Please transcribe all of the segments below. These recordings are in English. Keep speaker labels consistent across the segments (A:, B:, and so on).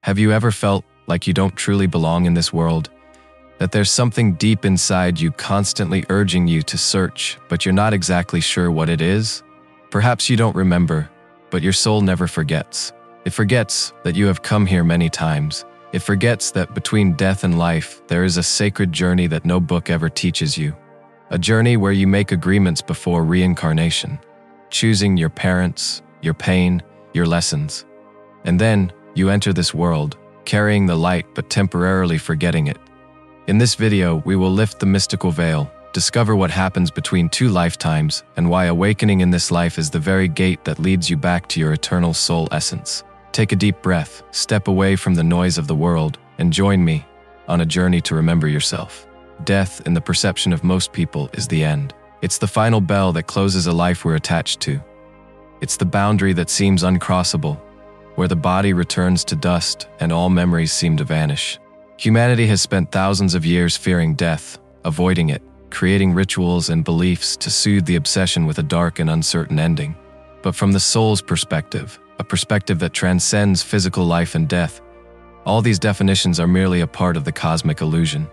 A: Have you ever felt like you don't truly belong in this world? That there's something deep inside you constantly urging you to search, but you're not exactly sure what it is? Perhaps you don't remember, but your soul never forgets. It forgets that you have come here many times. It forgets that between death and life, there is a sacred journey that no book ever teaches you. A journey where you make agreements before reincarnation, choosing your parents, your pain, your lessons. And then, you enter this world, carrying the light but temporarily forgetting it. In this video, we will lift the mystical veil, discover what happens between two lifetimes, and why awakening in this life is the very gate that leads you back to your eternal soul essence. Take a deep breath, step away from the noise of the world, and join me on a journey to remember yourself. Death, in the perception of most people, is the end. It's the final bell that closes a life we're attached to. It's the boundary that seems uncrossable, where the body returns to dust and all memories seem to vanish. Humanity has spent thousands of years fearing death, avoiding it, creating rituals and beliefs to soothe the obsession with a dark and uncertain ending. But from the soul's perspective, a perspective that transcends physical life and death, all these definitions are merely a part of the cosmic illusion.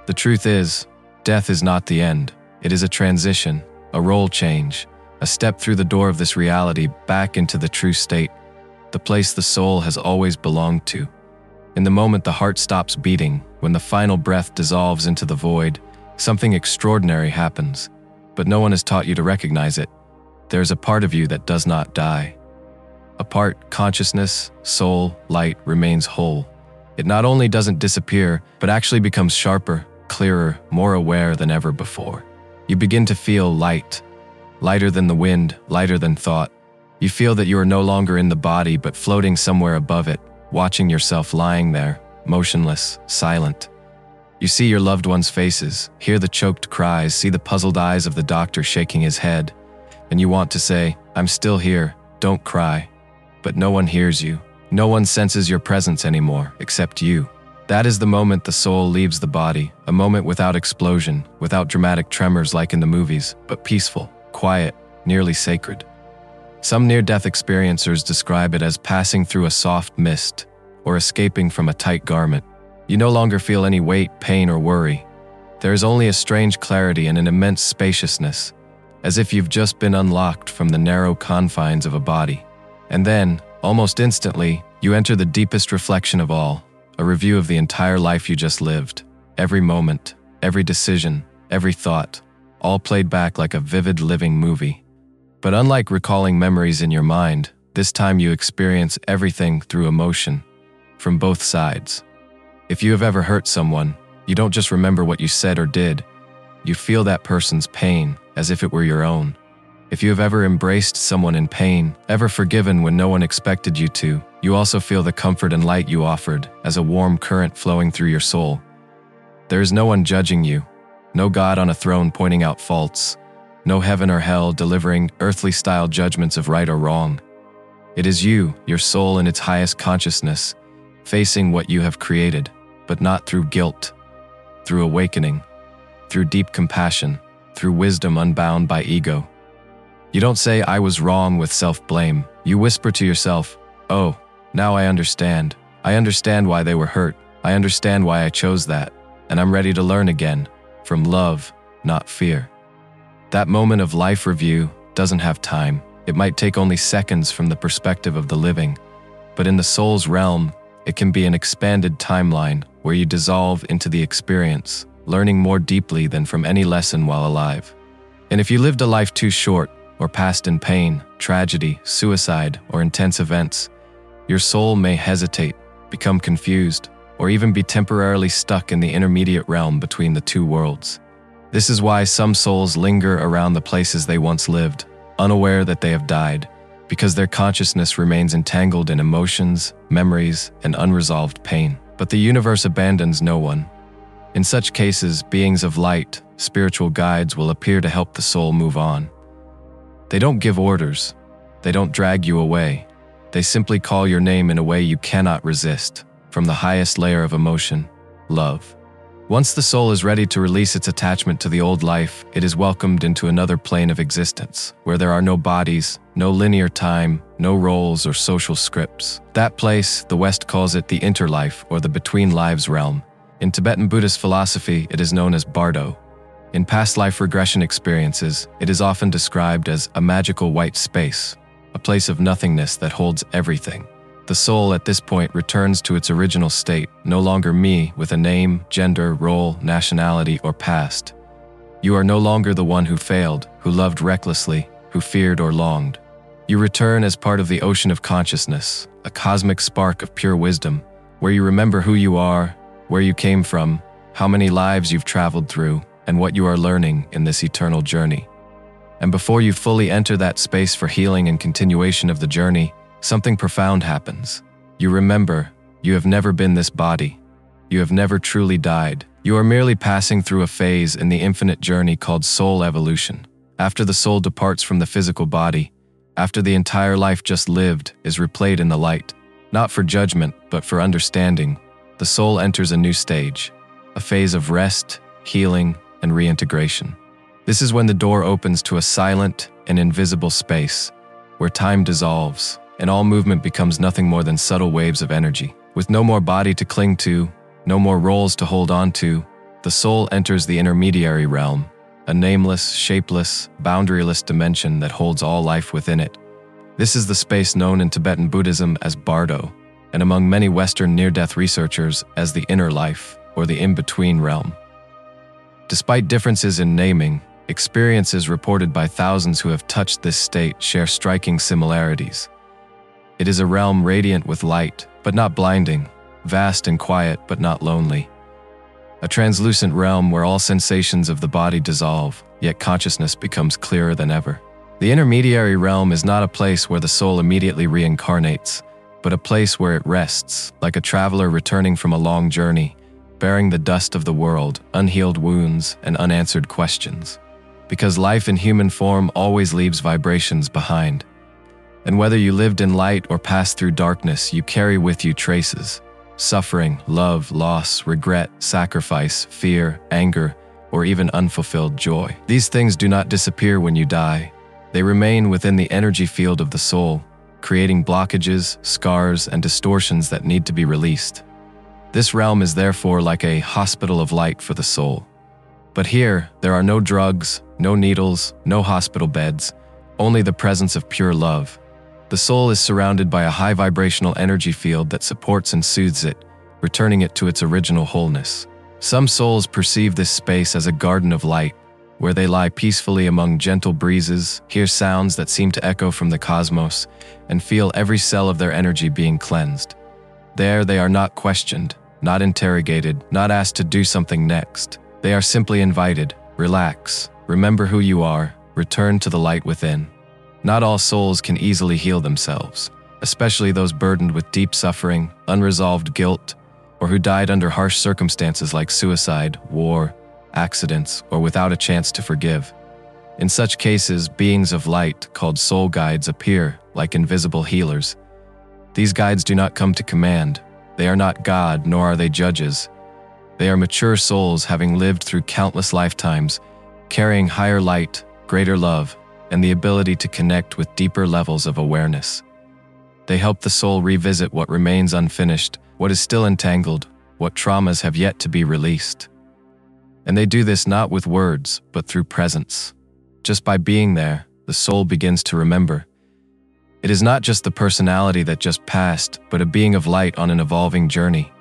A: The truth is, death is not the end. It is a transition, a role change, a step through the door of this reality back into the true state, the place the soul has always belonged to. In the moment the heart stops beating, when the final breath dissolves into the void, something extraordinary happens, but no one has taught you to recognize it. There is a part of you that does not die. A part, consciousness, soul, light, remains whole. It not only doesn't disappear, but actually becomes sharper, clearer, more aware than ever before. You begin to feel light, lighter than the wind, lighter than thought. You feel that you are no longer in the body but floating somewhere above it, watching yourself lying there, motionless, silent. You see your loved ones' faces, hear the choked cries, see the puzzled eyes of the doctor shaking his head, and you want to say, "I'm still here, don't cry." But no one hears you. No one senses your presence anymore, except you. That is the moment the soul leaves the body, a moment without explosion, without dramatic tremors like in the movies, but peaceful, quiet, nearly sacred. Some near-death experiencers describe it as passing through a soft mist or escaping from a tight garment. You no longer feel any weight, pain, or worry. There is only a strange clarity and an immense spaciousness, as if you've just been unlocked from the narrow confines of a body. And then, almost instantly, you enter the deepest reflection of all, a review of the entire life you just lived. Every moment, every decision, every thought, all played back like a vivid living movie. But unlike recalling memories in your mind, this time you experience everything through emotion, from both sides. If you have ever hurt someone, you don't just remember what you said or did, you feel that person's pain as if it were your own. If you have ever embraced someone in pain, ever forgiven when no one expected you to, you also feel the comfort and light you offered as a warm current flowing through your soul. There is no one judging you, no God on a throne pointing out faults, no heaven or hell delivering earthly-style judgments of right or wrong. It is you, your soul in its highest consciousness, facing what you have created, but not through guilt, through awakening, through deep compassion, through wisdom unbound by ego. You don't say, "I was wrong," with self-blame. You whisper to yourself, "Oh, now I understand. I understand why they were hurt. I understand why I chose that. And I'm ready to learn again, from love, not fear." That moment of life review doesn't have time. It might take only seconds from the perspective of the living, but in the soul's realm, it can be an expanded timeline where you dissolve into the experience, learning more deeply than from any lesson while alive. And if you lived a life too short, or passed in pain, tragedy, suicide, or intense events, your soul may hesitate, become confused, or even be temporarily stuck in the intermediate realm between the two worlds. This is why some souls linger around the places they once lived, unaware that they have died, because their consciousness remains entangled in emotions, memories, and unresolved pain. But the universe abandons no one. In such cases, beings of light, spiritual guides will appear to help the soul move on. They don't give orders. They don't drag you away. They simply call your name in a way you cannot resist, from the highest layer of emotion, love. Once the soul is ready to release its attachment to the old life, it is welcomed into another plane of existence, where there are no bodies, no linear time, no roles or social scripts. That place, the West calls it the interlife or the between lives realm. In Tibetan Buddhist philosophy, it is known as Bardo. In past life regression experiences, it is often described as a magical white space, a place of nothingness that holds everything. The soul at this point returns to its original state, no longer me with a name, gender, role, nationality, or past. You are no longer the one who failed, who loved recklessly, who feared or longed. You return as part of the ocean of consciousness, a cosmic spark of pure wisdom, where you remember who you are, where you came from, how many lives you've traveled through, and what you are learning in this eternal journey. And before you fully enter that space for healing and continuation of the journey, something profound happens. You remember, you have never been this body. You have never truly died. You are merely passing through a phase in the infinite journey called soul evolution. After the soul departs from the physical body, after the entire life just lived is replayed in the light, not for judgment, but for understanding, the soul enters a new stage, a phase of rest, healing, and reintegration. This is when the door opens to a silent and invisible space, where time dissolves, and all movement becomes nothing more than subtle waves of energy. With no more body to cling to, no more roles to hold on to, the soul enters the intermediary realm, a nameless, shapeless, boundaryless dimension that holds all life within it. This is the space known in Tibetan Buddhism as Bardo, and among many Western near-death researchers as the inner life, or the in-between realm. Despite differences in naming, experiences reported by thousands who have touched this state share striking similarities. It is a realm radiant with light, but not blinding, vast and quiet, but not lonely. A translucent realm where all sensations of the body dissolve, yet consciousness becomes clearer than ever. The intermediary realm is not a place where the soul immediately reincarnates, but a place where it rests, like a traveler returning from a long journey, bearing the dust of the world, unhealed wounds, and unanswered questions. Because life in human form always leaves vibrations behind. And whether you lived in light or passed through darkness, you carry with you traces. Suffering, love, loss, regret, sacrifice, fear, anger, or even unfulfilled joy. These things do not disappear when you die. They remain within the energy field of the soul, creating blockages, scars, and distortions that need to be released. This realm is therefore like a hospital of light for the soul. But here, there are no drugs, no needles, no hospital beds, only the presence of pure love. The soul is surrounded by a high vibrational energy field that supports and soothes it, returning it to its original wholeness. Some souls perceive this space as a garden of light, where they lie peacefully among gentle breezes, hear sounds that seem to echo from the cosmos, and feel every cell of their energy being cleansed. There they are not questioned, not interrogated, not asked to do something next. They are simply invited, relax, remember who you are, return to the light within. Not all souls can easily heal themselves, especially those burdened with deep suffering, unresolved guilt, or who died under harsh circumstances like suicide, war, accidents, or without a chance to forgive. In such cases, beings of light, called soul guides, appear like invisible healers. These guides do not come to command. They are not God, nor are they judges. They are mature souls having lived through countless lifetimes, carrying higher light, greater love, and the ability to connect with deeper levels of awareness. They help the soul revisit what remains unfinished, what is still entangled, what traumas have yet to be released. And they do this not with words, but through presence. Just by being there, the soul begins to remember. It is not just the personality that just passed, but a being of light on an evolving journey.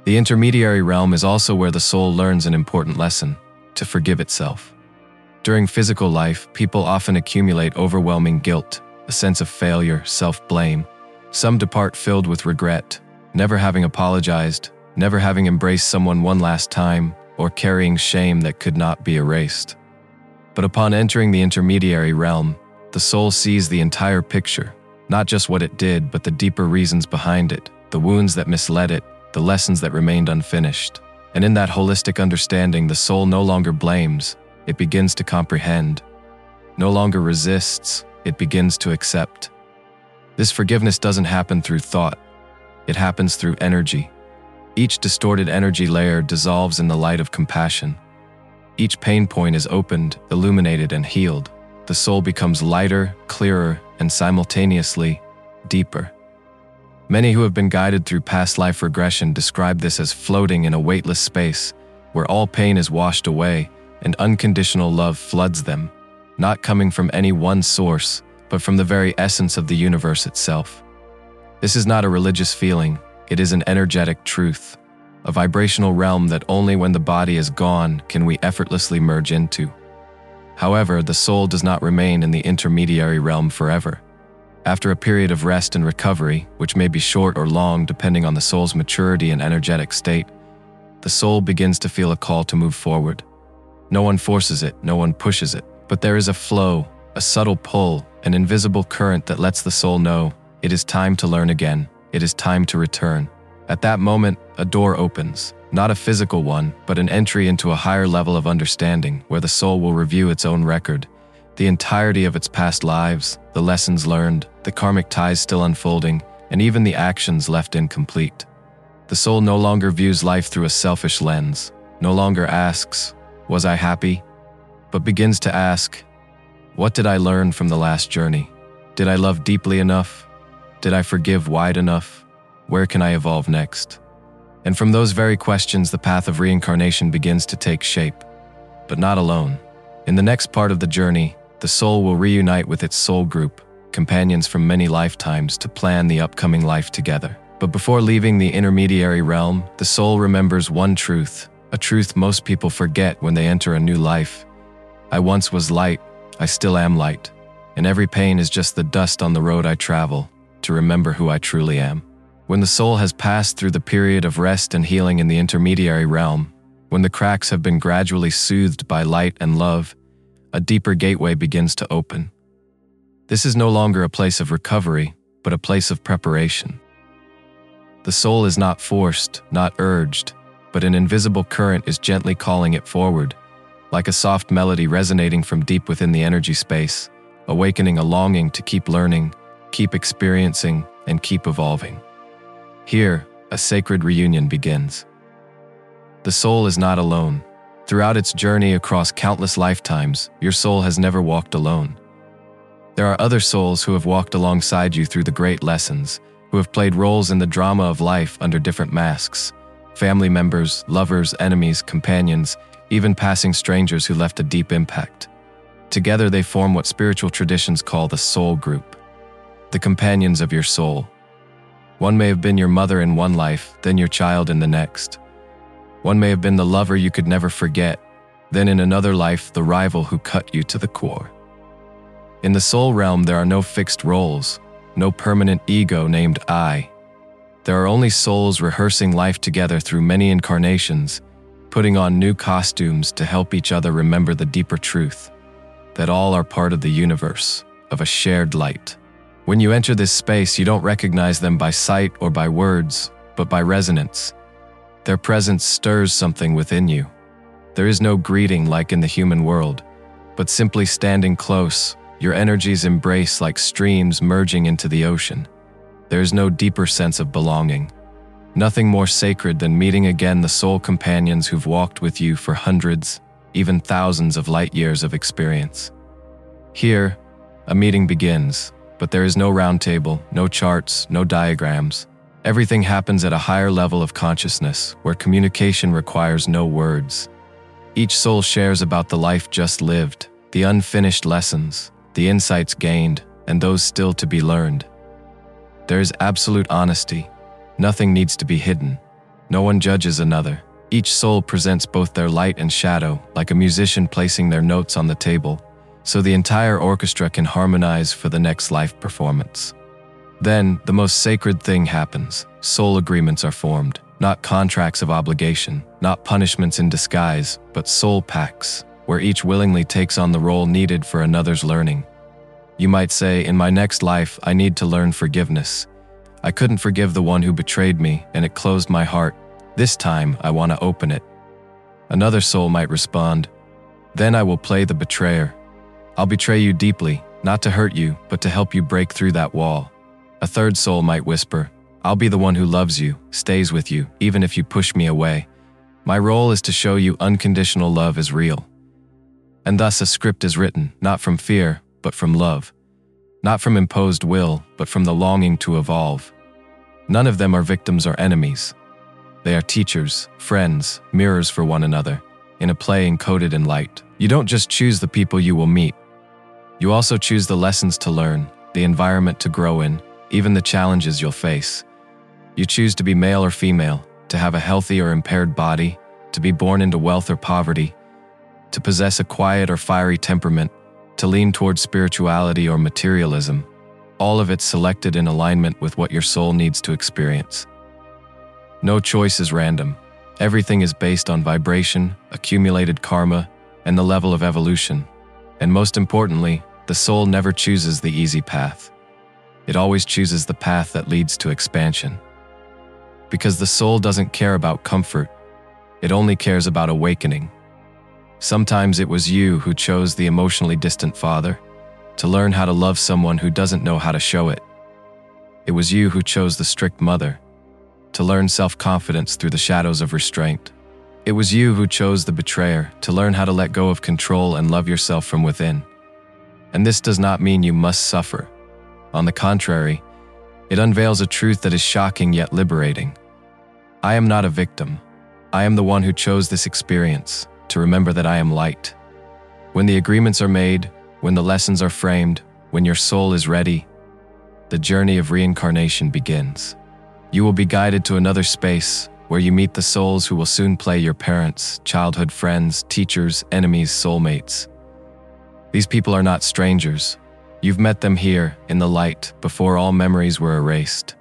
A: The intermediary realm is also where the soul learns an important lesson: to forgive itself. During physical life, people often accumulate overwhelming guilt, a sense of failure, self-blame. Some depart filled with regret, never having apologized, never having embraced someone one last time, or carrying shame that could not be erased. But upon entering the intermediary realm, the soul sees the entire picture, not just what it did, but the deeper reasons behind it, the wounds that misled it, the lessons that remained unfinished. And in that holistic understanding, the soul no longer blames, it begins to comprehend. No longer resists, it begins to accept. This forgiveness doesn't happen through thought, it happens through energy. Each distorted energy layer dissolves in the light of compassion. Each pain point is opened, illuminated, and healed. The soul becomes lighter, clearer, and simultaneously deeper. Many who have been guided through past life regression describe this as floating in a weightless space where all pain is washed away and unconditional love floods them, not coming from any one source, but from the very essence of the universe itself. This is not a religious feeling, it is an energetic truth, a vibrational realm that only when the body is gone can we effortlessly merge into. However, the soul does not remain in the intermediary realm forever. After a period of rest and recovery, which may be short or long depending on the soul's maturity and energetic state, the soul begins to feel a call to move forward. No one forces it, no one pushes it, but there is a flow, a subtle pull, an invisible current that lets the soul know it is time to learn again, it is time to return. At that moment, a door opens, not a physical one, but an entry into a higher level of understanding where the soul will review its own record, the entirety of its past lives, the lessons learned, the karmic ties still unfolding, and even the actions left incomplete. The soul no longer views life through a selfish lens, no longer asks, "Was I happy?" but begins to ask, "What did I learn from the last journey? Did I love deeply enough? Did I forgive wide enough? Where can I evolve next?" And from those very questions, the path of reincarnation begins to take shape. But not alone. In the next part of the journey, the soul will reunite with its soul group, companions from many lifetimes, to plan the upcoming life together. But before leaving the intermediary realm, the soul remembers one truth, a truth most people forget when they enter a new life. I once was light, I still am light, and every pain is just the dust on the road I travel to remember who I truly am. When the soul has passed through the period of rest and healing in the intermediary realm, when the cracks have been gradually soothed by light and love, a deeper gateway begins to open. This is no longer a place of recovery, but a place of preparation. The soul is not forced, not urged, but an invisible current is gently calling it forward, like a soft melody resonating from deep within the energy space, awakening a longing to keep learning, keep experiencing, and keep evolving. Here, a sacred reunion begins. The soul is not alone. Throughout its journey across countless lifetimes, your soul has never walked alone. There are other souls who have walked alongside you through the great lessons, who have played roles in the drama of life under different masks. Family members, lovers, enemies, companions, even passing strangers who left a deep impact. Together they form what spiritual traditions call the soul group, the companions of your soul. One may have been your mother in one life, then your child in the next. One may have been the lover you could never forget, then in another life the rival who cut you to the core. In the soul realm there are no fixed roles, no permanent ego named I. There are only souls rehearsing life together through many incarnations, putting on new costumes to help each other remember the deeper truth, that all are part of the universe, of a shared light. When you enter this space, you don't recognize them by sight or by words, but by resonance. Their presence stirs something within you. There is no greeting like in the human world, but simply standing close, your energies embrace like streams merging into the ocean. There is no deeper sense of belonging. Nothing more sacred than meeting again the soul companions who've walked with you for hundreds, even thousands of light years of experience. Here, a meeting begins, but there is no round table, no charts, no diagrams. Everything happens at a higher level of consciousness, where communication requires no words. Each soul shares about the life just lived, the unfinished lessons, the insights gained, and those still to be learned. There is absolute honesty. Nothing needs to be hidden. No one judges another. Each soul presents both their light and shadow, like a musician placing their notes on the table, so the entire orchestra can harmonize for the next life performance. Then, the most sacred thing happens. Soul agreements are formed, not contracts of obligation, not punishments in disguise, but soul pacts, where each willingly takes on the role needed for another's learning. You might say, in my next life, I need to learn forgiveness. I couldn't forgive the one who betrayed me, and it closed my heart. This time, I want to open it. Another soul might respond, then I will play the betrayer. I'll betray you deeply, not to hurt you, but to help you break through that wall. A third soul might whisper, I'll be the one who loves you, stays with you, even if you push me away. My role is to show you unconditional love is real. And thus a script is written, not from fear, but from love. Not from imposed will, but from the longing to evolve. None of them are victims or enemies. They are teachers, friends, mirrors for one another, in a play encoded in light. You don't just choose the people you will meet. You also choose the lessons to learn, the environment to grow in, even the challenges you'll face. You choose to be male or female, to have a healthy or impaired body, to be born into wealth or poverty, to possess a quiet or fiery temperament, to lean towards spirituality or materialism. All of it selected in alignment with what your soul needs to experience. No choice is random. Everything is based on vibration, accumulated karma, and the level of evolution. And most importantly, the soul never chooses the easy path. It always chooses the path that leads to expansion. Because the soul doesn't care about comfort, it only cares about awakening. Sometimes it was you who chose the emotionally distant father, to learn how to love someone who doesn't know how to show it. It was you who chose the strict mother, to learn self-confidence through the shadows of restraint. It was you who chose the betrayer, to learn how to let go of control and love yourself from within. And this does not mean you must suffer. On the contrary, it unveils a truth that is shocking yet liberating. I am not a victim. I am the one who chose this experience, to remember that I am light. When the agreements are made, when the lessons are framed, when your soul is ready, the journey of reincarnation begins. You will be guided to another space where you meet the souls who will soon play your parents, childhood friends, teachers, enemies, soulmates. These people are not strangers. You've met them here, in the light, before all memories were erased.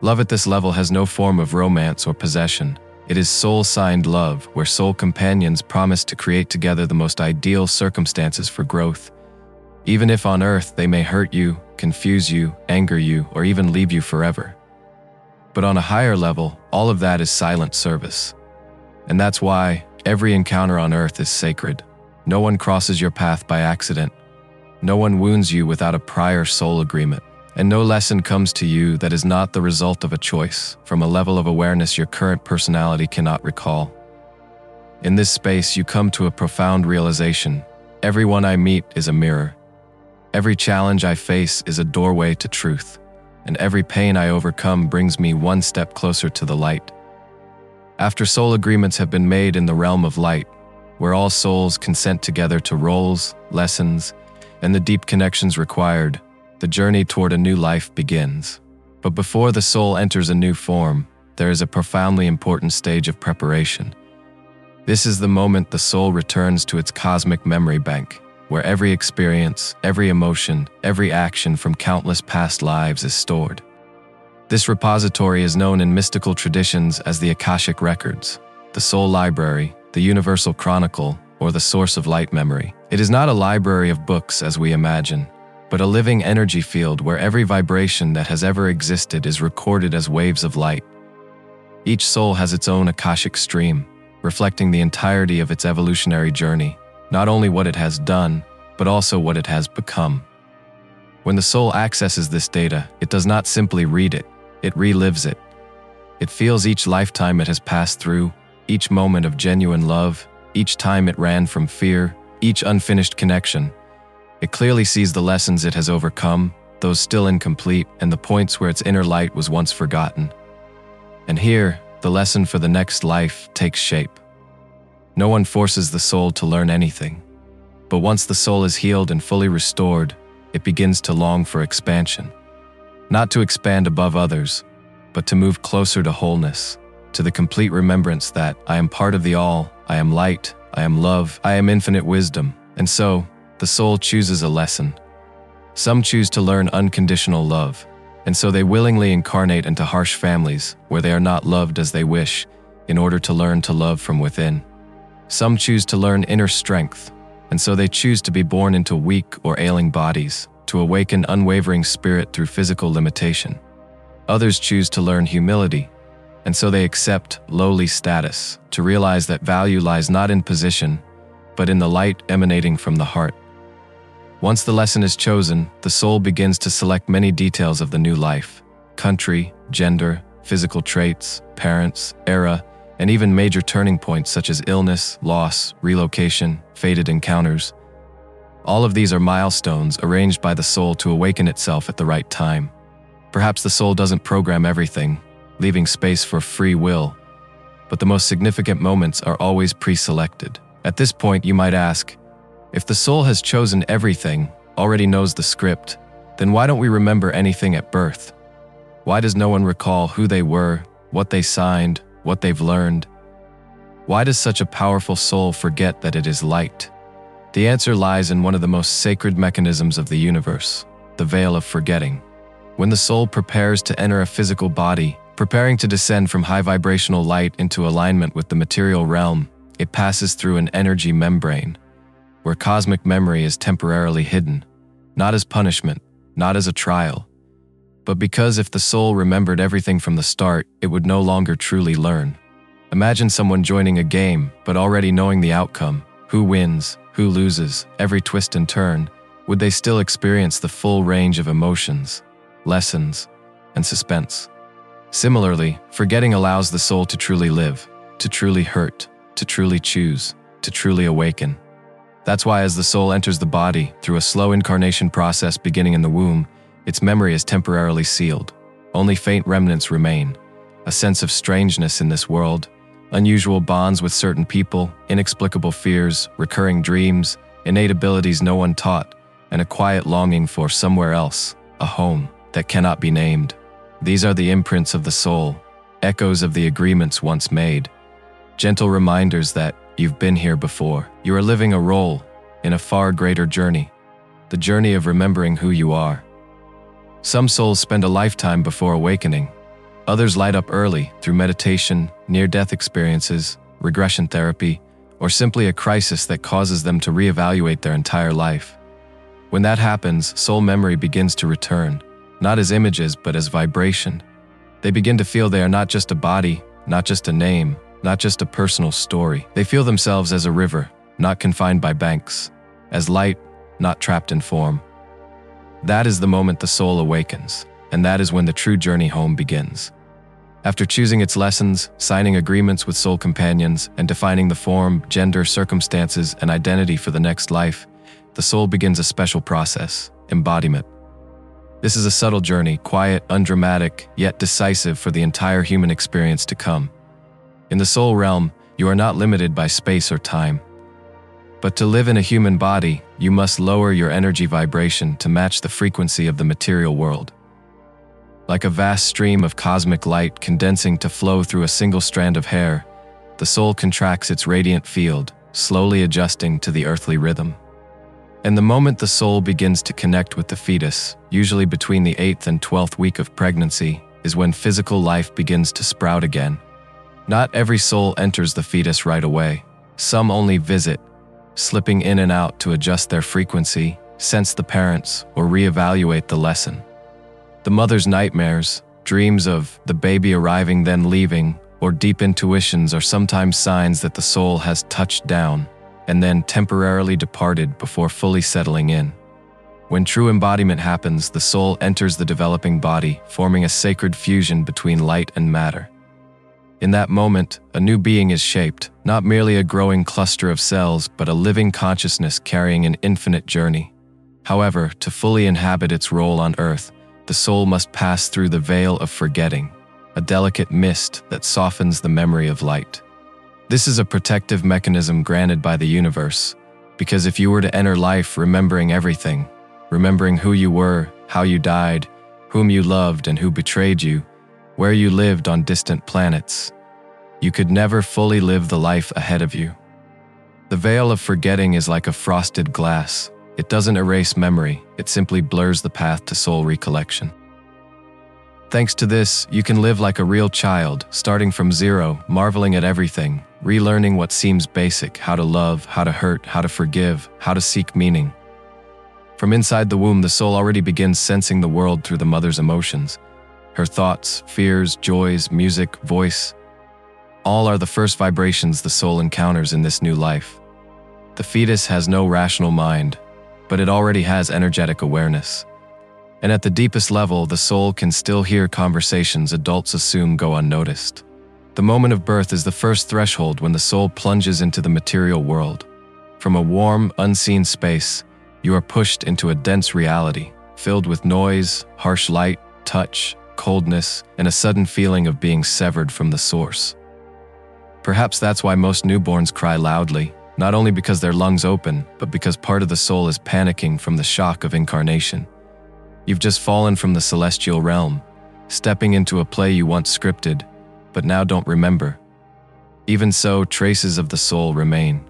A: Love at this level has no form of romance or possession. It is soul-signed love, where soul companions promise to create together the most ideal circumstances for growth. Even if on earth they may hurt you, confuse you, anger you, or even leave you forever. But on a higher level, all of that is silent service. And that's why every encounter on earth is sacred. No one crosses your path by accident. No one wounds you without a prior soul agreement. And no lesson comes to you that is not the result of a choice, from a level of awareness your current personality cannot recall. In this space, you come to a profound realization. Everyone I meet is a mirror. Every challenge I face is a doorway to truth. And every pain I overcome brings me one step closer to the light. After soul agreements have been made in the realm of light, where all souls consent together to roles, lessons, and the deep connections required, the journey toward a new life begins. But before the soul enters a new form, there is a profoundly important stage of preparation. This is the moment the soul returns to its cosmic memory bank, where every experience, every emotion, every action from countless past lives is stored. This repository is known in mystical traditions as the Akashic Records, the Soul Library, the Universal Chronicle, or the Source of Light Memory. It is not a library of books as we imagine, but a living energy field where every vibration that has ever existed is recorded as waves of light. Each soul has its own Akashic stream, reflecting the entirety of its evolutionary journey, not only what it has done, but also what it has become. When the soul accesses this data, it does not simply read it, it relives it. It feels each lifetime it has passed through, each moment of genuine love, each time it ran from fear, each unfinished connection. It clearly sees the lessons it has overcome, those still incomplete, and the points where its inner light was once forgotten. And here, the lesson for the next life takes shape. No one forces the soul to learn anything. But once the soul is healed and fully restored, it begins to long for expansion. Not to expand above others, but to move closer to wholeness, to the complete remembrance that I am part of the all, I am light, I am love, I am infinite wisdom. And so, the soul chooses a lesson. Some choose to learn unconditional love, and so they willingly incarnate into harsh families where they are not loved as they wish, in order to learn to love from within. Some choose to learn inner strength, and so they choose to be born into weak or ailing bodies, to awaken unwavering spirit through physical limitation. Others choose to learn humility, and so they accept lowly status, to realize that value lies not in position, but in the light emanating from the heart. Once the lesson is chosen, the soul begins to select many details of the new life. country, gender, physical traits, parents, era, and even major turning points such as illness, loss, relocation, fated encounters. All of these are milestones arranged by the soul to awaken itself at the right time. Perhaps the soul doesn't program everything, leaving space for free will, but the most significant moments are always pre-selected. At this point, you might ask, if the soul has chosen everything, already knows the script, then why don't we remember anything at birth? Why does no one recall who they were, what they signed, what they've learned? Why does such a powerful soul forget that it is light? The answer lies in one of the most sacred mechanisms of the universe, the veil of forgetting. When the soul prepares to enter a physical body, preparing to descend from high vibrational light into alignment with the material realm, it passes through an energy membrane, where cosmic memory is temporarily hidden, not as punishment, not as a trial, but because if the soul remembered everything from the start, it would no longer truly learn. Imagine someone joining a game, but already knowing the outcome, who wins, who loses, every twist and turn. Would they still experience the full range of emotions, lessons, and suspense? Similarly, forgetting allows the soul to truly live, to truly hurt, to truly choose, to truly awaken. That's why as the soul enters the body, through a slow incarnation process beginning in the womb, its memory is temporarily sealed. Only faint remnants remain. A sense of strangeness in this world, unusual bonds with certain people, inexplicable fears, recurring dreams, innate abilities no one taught, and a quiet longing for somewhere else, a home that cannot be named. These are the imprints of the soul, echoes of the agreements once made, gentle reminders that you've been here before. You are living a role in a far greater journey, the journey of remembering who you are. Some souls spend a lifetime before awakening. Others light up early through meditation, near-death experiences, regression therapy, or simply a crisis that causes them to reevaluate their entire life. When that happens, soul memory begins to return, not as images but as vibration. They begin to feel they are not just a body, not just a name, not just a personal story. They feel themselves as a river, not confined by banks, as light, not trapped in form. That is the moment the soul awakens, and that is when the true journey home begins. After choosing its lessons, signing agreements with soul companions, and defining the form, gender, circumstances, and identity for the next life, the soul begins a special process, embodiment. This is a subtle journey, quiet, undramatic, yet decisive for the entire human experience to come. In the soul realm, you are not limited by space or time. But to live in a human body, you must lower your energy vibration to match the frequency of the material world. Like a vast stream of cosmic light condensing to flow through a single strand of hair, the soul contracts its radiant field, slowly adjusting to the earthly rhythm. And the moment the soul begins to connect with the fetus, usually between the 8th and 12th week of pregnancy, is when physical life begins to sprout again. Not every soul enters the fetus right away. Some only visit, slipping in and out to adjust their frequency, sense the parents, or reevaluate the lesson. The mother's nightmares, dreams of the baby arriving then leaving, or deep intuitions are sometimes signs that the soul has touched down and then temporarily departed before fully settling in. When true embodiment happens, the soul enters the developing body, forming a sacred fusion between light and matter. In that moment, a new being is shaped, not merely a growing cluster of cells, but a living consciousness carrying an infinite journey. However, to fully inhabit its role on earth, the soul must pass through the veil of forgetting, a delicate mist that softens the memory of light. This is a protective mechanism granted by the universe, because if you were to enter life remembering everything, remembering who you were, how you died, whom you loved and who betrayed you, where you lived on distant planets, you could never fully live the life ahead of you. The veil of forgetting is like a frosted glass. It doesn't erase memory, it simply blurs the path to soul recollection. Thanks to this, you can live like a real child, starting from zero, marveling at everything, relearning what seems basic, how to love, how to hurt, how to forgive, how to seek meaning. From inside the womb, the soul already begins sensing the world through the mother's emotions. Her thoughts, fears, joys, music, voice, all are the first vibrations the soul encounters in this new life. The fetus has no rational mind, but it already has energetic awareness. And at the deepest level, the soul can still hear conversations adults assume go unnoticed. The moment of birth is the first threshold when the soul plunges into the material world. From a warm, unseen space, you are pushed into a dense reality, filled with noise, harsh light, touch, coldness, and a sudden feeling of being severed from the source. Perhaps that's why most newborns cry loudly, not only because their lungs open, but because part of the soul is panicking from the shock of incarnation. You've just fallen from the celestial realm, stepping into a play you once scripted, but now don't remember. Even so, traces of the soul remain.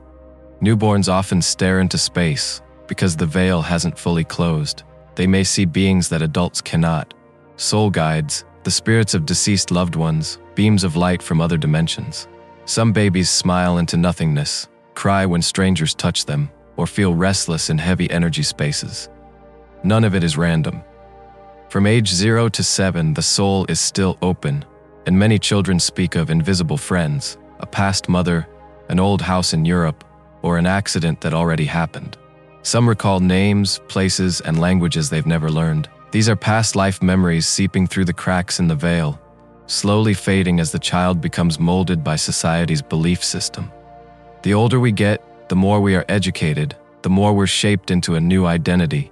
A: Newborns often stare into space because the veil hasn't fully closed. They may see beings that adults cannot. Soul guides, the spirits of deceased loved ones, beams of light from other dimensions. Some babies smile into nothingness, cry when strangers touch them, or feel restless in heavy energy spaces. None of it is random. From age 0 to 7, the soul is still open, and many children speak of invisible friends, a past mother, an old house in Europe, or an accident that already happened. Some recall names, places, and languages they've never learned. These are past life memories seeping through the cracks in the veil, slowly fading as the child becomes molded by society's belief system. The older we get, the more we are educated, the more we're shaped into a new identity,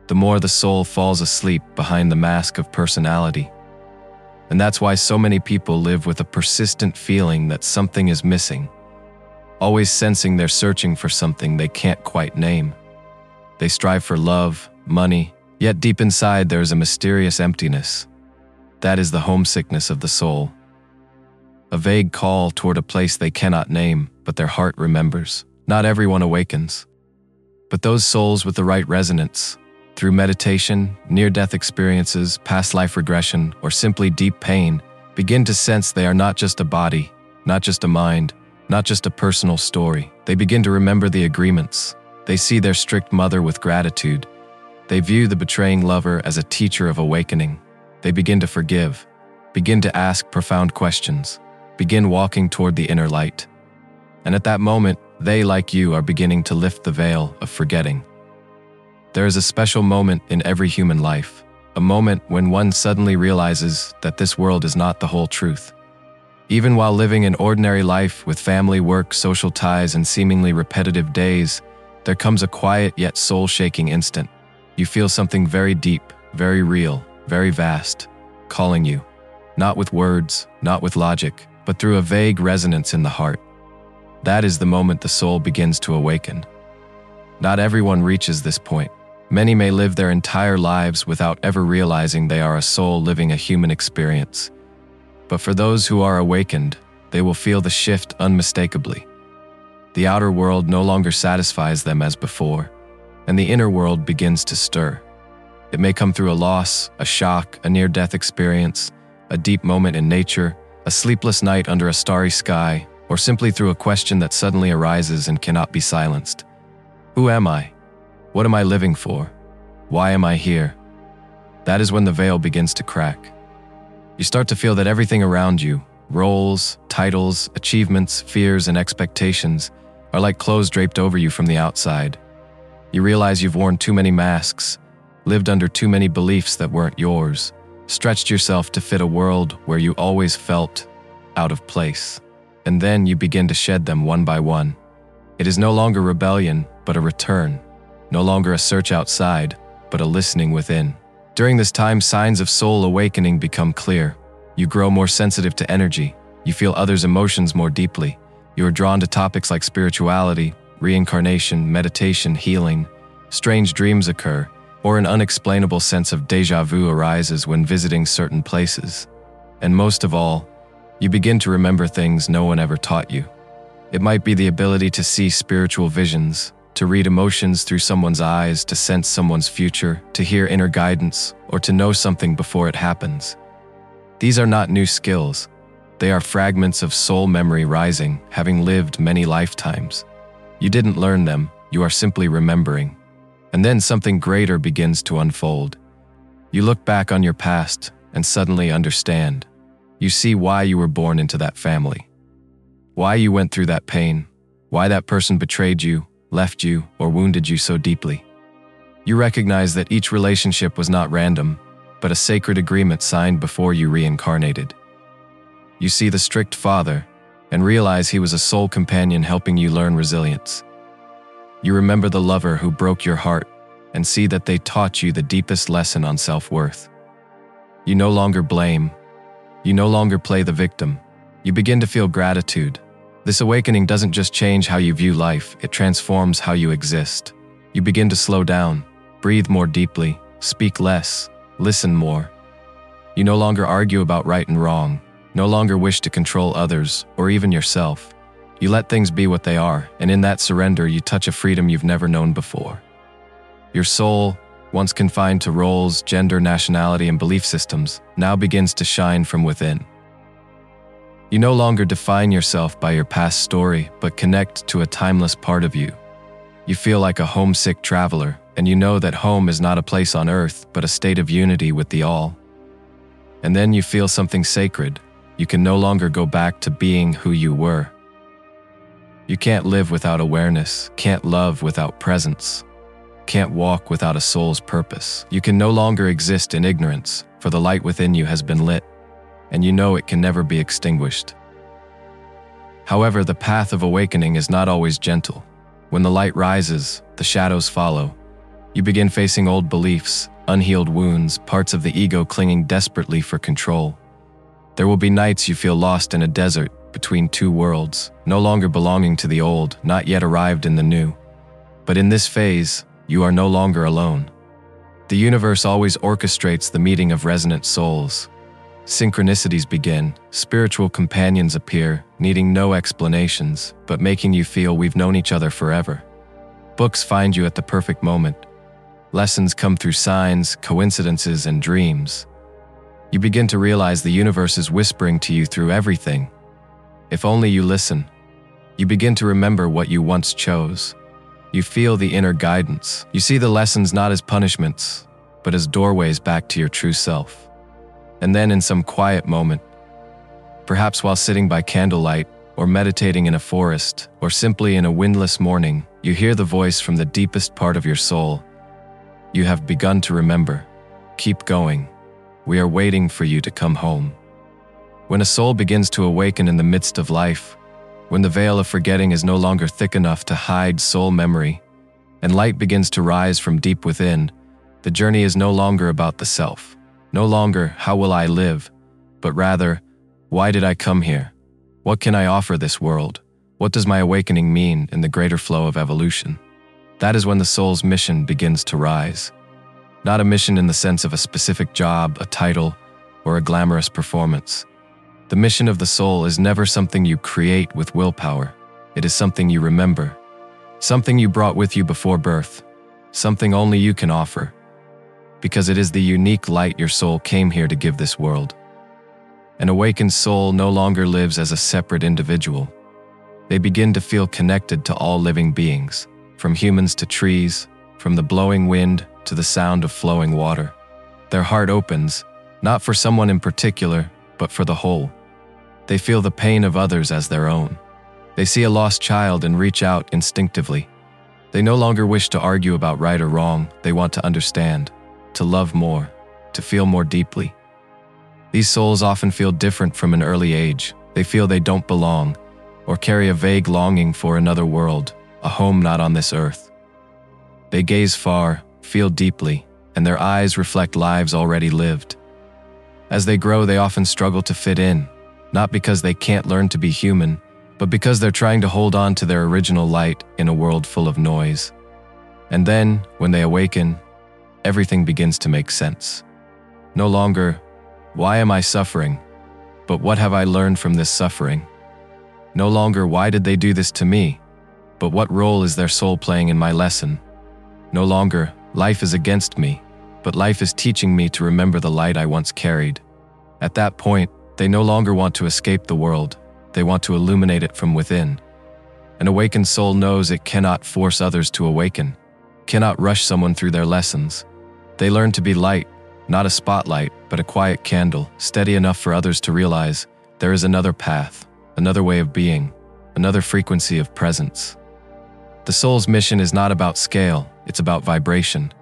A: the more the soul falls asleep behind the mask of personality. And that's why so many people live with a persistent feeling that something is missing, always sensing they're searching for something they can't quite name. They strive for love, money, yet deep inside there is a mysterious emptiness. That is the homesickness of the soul. A vague call toward a place they cannot name, but their heart remembers. Not everyone awakens. But those souls with the right resonance, through meditation, near-death experiences, past life regression, or simply deep pain, begin to sense they are not just a body, not just a mind, not just a personal story. They begin to remember the agreements. They see their strict mother with gratitude. They view the betraying lover as a teacher of awakening. They begin to forgive, begin to ask profound questions, begin walking toward the inner light. And at that moment, they, like you, are beginning to lift the veil of forgetting. There is a special moment in every human life, a moment when one suddenly realizes that this world is not the whole truth. Even while living an ordinary life with family, work, social ties, and seemingly repetitive days, there comes a quiet yet soul-shaking instant. You feel something very deep, very real, very vast, calling you, not with words, not with logic, but through a vague resonance in the heart. That is the moment the soul begins to awaken. Not everyone reaches this point. Many may live their entire lives without ever realizing they are a soul living a human experience. But for those who are awakened, they will feel the shift unmistakably. The outer world no longer satisfies them as before, and the inner world begins to stir. It may come through a loss, a shock, a near-death experience, a deep moment in nature, a sleepless night under a starry sky, or simply through a question that suddenly arises and cannot be silenced. Who am I? What am I living for? Why am I here? That is when the veil begins to crack. You start to feel that everything around you, roles, titles, achievements, fears, and expectations, are like clothes draped over you from the outside. You realize you've worn too many masks, lived under too many beliefs that weren't yours, stretched yourself to fit a world where you always felt out of place. And then you begin to shed them one by one. It is no longer rebellion, but a return. No longer a search outside, but a listening within. During this time, signs of soul awakening become clear. You grow more sensitive to energy. You feel others' emotions more deeply. You are drawn to topics like spirituality, reincarnation, meditation, healing. Strange dreams occur, or an unexplainable sense of déjà vu arises when visiting certain places. And most of all, you begin to remember things no one ever taught you. It might be the ability to see spiritual visions, to read emotions through someone's eyes, to sense someone's future, to hear inner guidance, or to know something before it happens. These are not new skills. They are fragments of soul memory rising, having lived many lifetimes. You didn't learn them, you are simply remembering. And then something greater begins to unfold. You look back on your past and suddenly understand. You see why you were born into that family, why you went through that pain, why that person betrayed you, left you, or wounded you so deeply. You recognize that each relationship was not random, but a sacred agreement signed before you reincarnated. You see the strict father and realize he was a soul companion helping you learn resilience. You remember the lover who broke your heart and see that they taught you the deepest lesson on self-worth. You no longer blame. You no longer play the victim. You begin to feel gratitude. This awakening doesn't just change how you view life, it transforms how you exist. You begin to slow down, breathe more deeply, speak less, listen more. You no longer argue about right and wrong, no longer wish to control others or even yourself. You let things be what they are, and in that surrender you touch a freedom you've never known before. Your soul, once confined to roles, gender, nationality, and belief systems, now begins to shine from within. You no longer define yourself by your past story, but connect to a timeless part of you. You feel like a homesick traveler, and you know that home is not a place on earth, but a state of unity with the all. And then you feel something sacred. You can no longer go back to being who you were. You can't live without awareness, can't love without presence, can't walk without a soul's purpose. You can no longer exist in ignorance, for the light within you has been lit, and you know it can never be extinguished. However, the path of awakening is not always gentle. When the light rises, the shadows follow. You begin facing old beliefs, unhealed wounds, parts of the ego clinging desperately for control. There will be nights you feel lost in a desert between two worlds, no longer belonging to the old, not yet arrived in the new. But in this phase, you are no longer alone. The universe always orchestrates the meeting of resonant souls. Synchronicities begin, spiritual companions appear, needing no explanations, but making you feel we've known each other forever. Books find you at the perfect moment. Lessons come through signs, coincidences, and dreams. You begin to realize the universe is whispering to you through everything. If only you listen. You begin to remember what you once chose. You feel the inner guidance. You see the lessons not as punishments, but as doorways back to your true self. And then in some quiet moment, perhaps while sitting by candlelight, or meditating in a forest, or simply in a windless morning, you hear the voice from the deepest part of your soul. You have begun to remember. Keep going. We are waiting for you to come home. When a soul begins to awaken in the midst of life, when the veil of forgetting is no longer thick enough to hide soul memory, and light begins to rise from deep within, the journey is no longer about the self. No longer, how will I live? But rather, why did I come here? What can I offer this world? What does my awakening mean in the greater flow of evolution? That is when the soul's mission begins to rise. Not a mission in the sense of a specific job, a title, or a glamorous performance. The mission of the soul is never something you create with willpower. It is something you remember. Something you brought with you before birth. Something only you can offer. Because it is the unique light your soul came here to give this world. An awakened soul no longer lives as a separate individual. They begin to feel connected to all living beings, from humans to trees, from the blowing wind to the sound of flowing water. Their heart opens, not for someone in particular, but for the whole. They feel the pain of others as their own. They see a lost child and reach out instinctively. They no longer wish to argue about right or wrong, they want to understand. To love more, to feel more deeply. These souls often feel different from an early age. They feel they don't belong, or carry a vague longing for another world, a home not on this earth. They gaze far, feel deeply, and their eyes reflect lives already lived. As they grow, they often struggle to fit in, not because they can't learn to be human, but because they're trying to hold on to their original light in a world full of noise. And then, when they awaken, everything begins to make sense. No longer, why am I suffering? But what have I learned from this suffering? No longer, why did they do this to me? But what role is their soul playing in my lesson? No longer, life is against me, but life is teaching me to remember the light I once carried. At that point, they no longer want to escape the world. They want to illuminate it from within. An awakened soul knows it cannot force others to awaken, cannot rush someone through their lessons. They learn to be light, not a spotlight, but a quiet candle, steady enough for others to realize there is another path, another way of being, another frequency of presence. The soul's mission is not about scale, it's about vibration.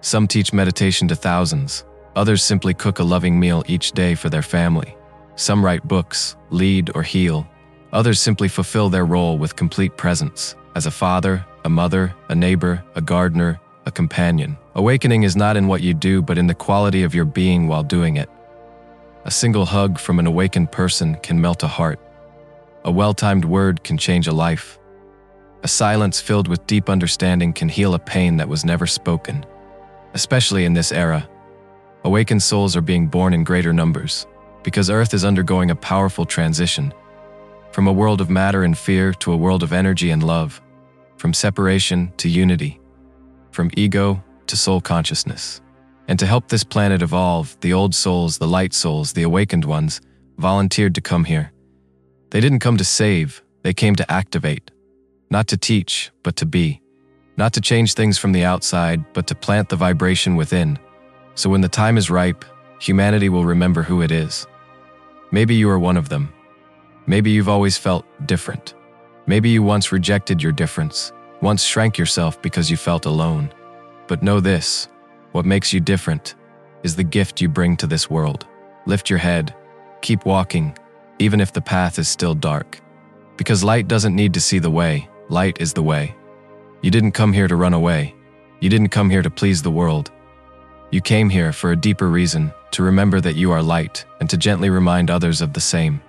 A: Some teach meditation to thousands. Others simply cook a loving meal each day for their family. Some write books, lead, or heal. Others simply fulfill their role with complete presence, as a father, a mother, a neighbor, a gardener, a companion. Awakening is not in what you do, but in the quality of your being while doing it. A single hug from an awakened person can melt a heart. A well-timed word can change a life. A silence filled with deep understanding can heal a pain that was never spoken. Especially in this era, awakened souls are being born in greater numbers, because Earth is undergoing a powerful transition, from a world of matter and fear to a world of energy and love, from separation to unity, from ego to soul consciousness. And to help this planet evolve, the old souls, the light souls, the awakened ones, volunteered to come here. They didn't come to save, they came to activate. Not to teach, but to be. Not to change things from the outside, but to plant the vibration within. So when the time is ripe, humanity will remember who it is. Maybe you are one of them. Maybe you've always felt different. Maybe you once rejected your difference, once shrank yourself because you felt alone. But know this, what makes you different is the gift you bring to this world. Lift your head, keep walking, even if the path is still dark. Because light doesn't need to see the way, light is the way. You didn't come here to run away. You didn't come here to please the world. You came here for a deeper reason, to remember that you are light and to gently remind others of the same.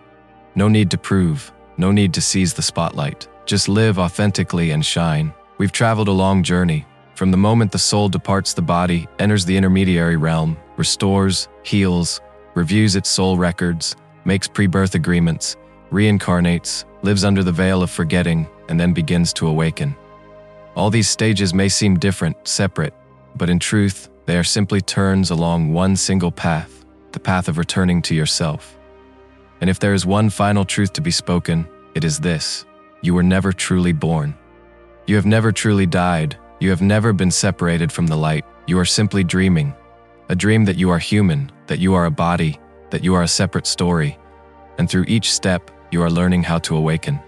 A: No need to prove, no need to seize the spotlight. Just live authentically and shine. We've traveled a long journey. From the moment the soul departs the body, enters the intermediary realm, restores, heals, reviews its soul records, makes pre-birth agreements, reincarnates, lives under the veil of forgetting, and then begins to awaken. All these stages may seem different, separate, but in truth, they are simply turns along one single path, the path of returning to yourself. And if there is one final truth to be spoken, it is this: you were never truly born. You have never truly died. You have never been separated from the light. You are simply dreaming. A dream that you are human, that you are a body, that you are a separate story. And through each step, you are learning how to awaken.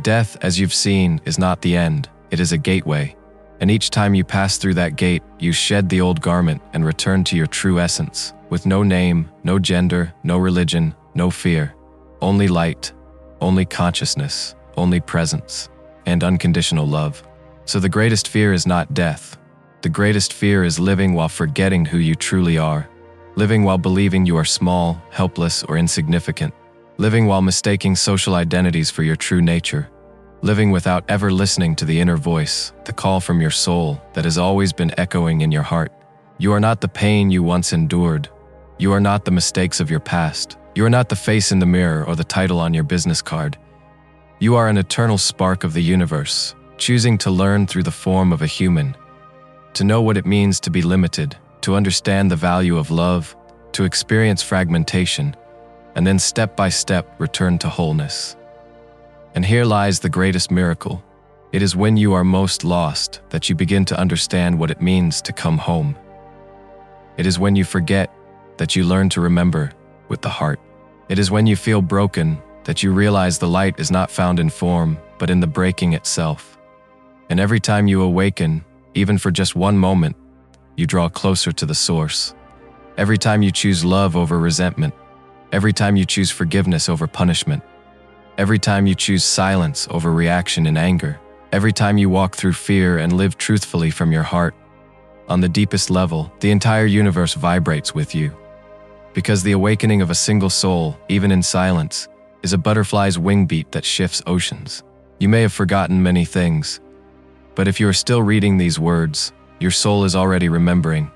A: Death, as you've seen, is not the end. It is a gateway. And each time you pass through that gate, you shed the old garment and return to your true essence, with no name, no gender, no religion, no fear. Only light, only consciousness, only presence, and unconditional love. So the greatest fear is not death. The greatest fear is living while forgetting who you truly are. Living while believing you are small, helpless, or insignificant. Living while mistaking social identities for your true nature. Living without ever listening to the inner voice, the call from your soul that has always been echoing in your heart. You are not the pain you once endured. You are not the mistakes of your past. You are not the face in the mirror or the title on your business card. You are an eternal spark of the universe, choosing to learn through the form of a human, to know what it means to be limited, to understand the value of love, to experience fragmentation, and then step by step return to wholeness. And here lies the greatest miracle. It is when you are most lost that you begin to understand what it means to come home. It is when you forget that you learn to remember with the heart. It is when you feel broken that you realize the light is not found in form, but in the breaking itself. And every time you awaken, even for just one moment, you draw closer to the source. Every time you choose love over resentment, every time you choose forgiveness over punishment, every time you choose silence over reaction in anger, every time you walk through fear and live truthfully from your heart, on the deepest level, the entire universe vibrates with you. Because the awakening of a single soul, even in silence, is a butterfly's wing beat that shifts oceans. You may have forgotten many things, but if you are still reading these words, your soul is already remembering.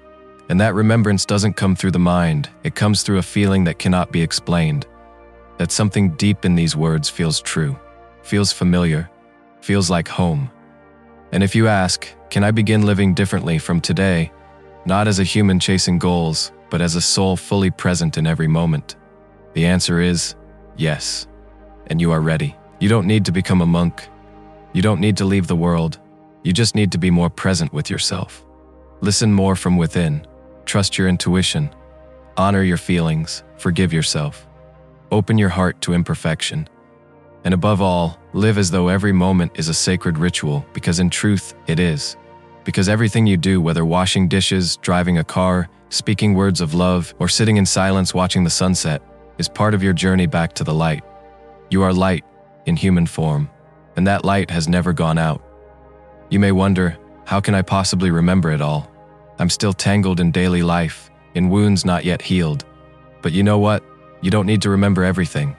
A: And that remembrance doesn't come through the mind, it comes through a feeling that cannot be explained. That something deep in these words feels true, feels familiar, feels like home. And if you ask, can I begin living differently from today, not as a human chasing goals, but as a soul fully present in every moment? The answer is yes. And you are ready. You don't need to become a monk. You don't need to leave the world. You just need to be more present with yourself. Listen more from within. Trust your intuition. Honor your feelings. Forgive yourself. Open your heart to imperfection. And above all, live as though every moment is a sacred ritual, because in truth, it is. Because everything you do, whether washing dishes, driving a car, speaking words of love, or sitting in silence watching the sunset, is part of your journey back to the light. You are light in human form, and that light has never gone out. You may wonder, how can I possibly remember it all? I'm still tangled in daily life, in wounds not yet healed. But you know what? You don't need to remember everything.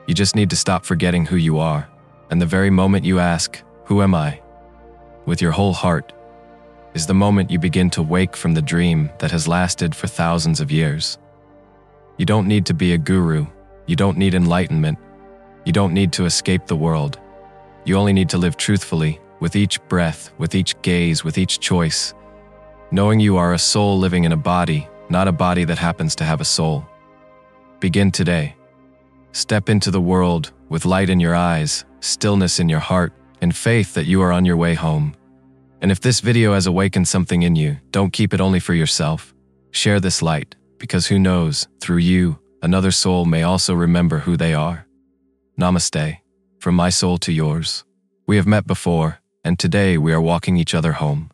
A: You just need to stop forgetting who you are. And the very moment you ask, "Who am I?" with your whole heart, is the moment you begin to wake from the dream that has lasted for thousands of years. You don't need to be a guru. You don't need enlightenment. You don't need to escape the world. You only need to live truthfully, with each breath, with each gaze, with each choice, knowing you are a soul living in a body, not a body that happens to have a soul. Begin today. Step into the world with light in your eyes, stillness in your heart, and faith that you are on your way home. And if this video has awakened something in you, don't keep it only for yourself. Share this light, because who knows, through you, another soul may also remember who they are. Namaste, from my soul to yours. We have met before, and today we are walking each other home.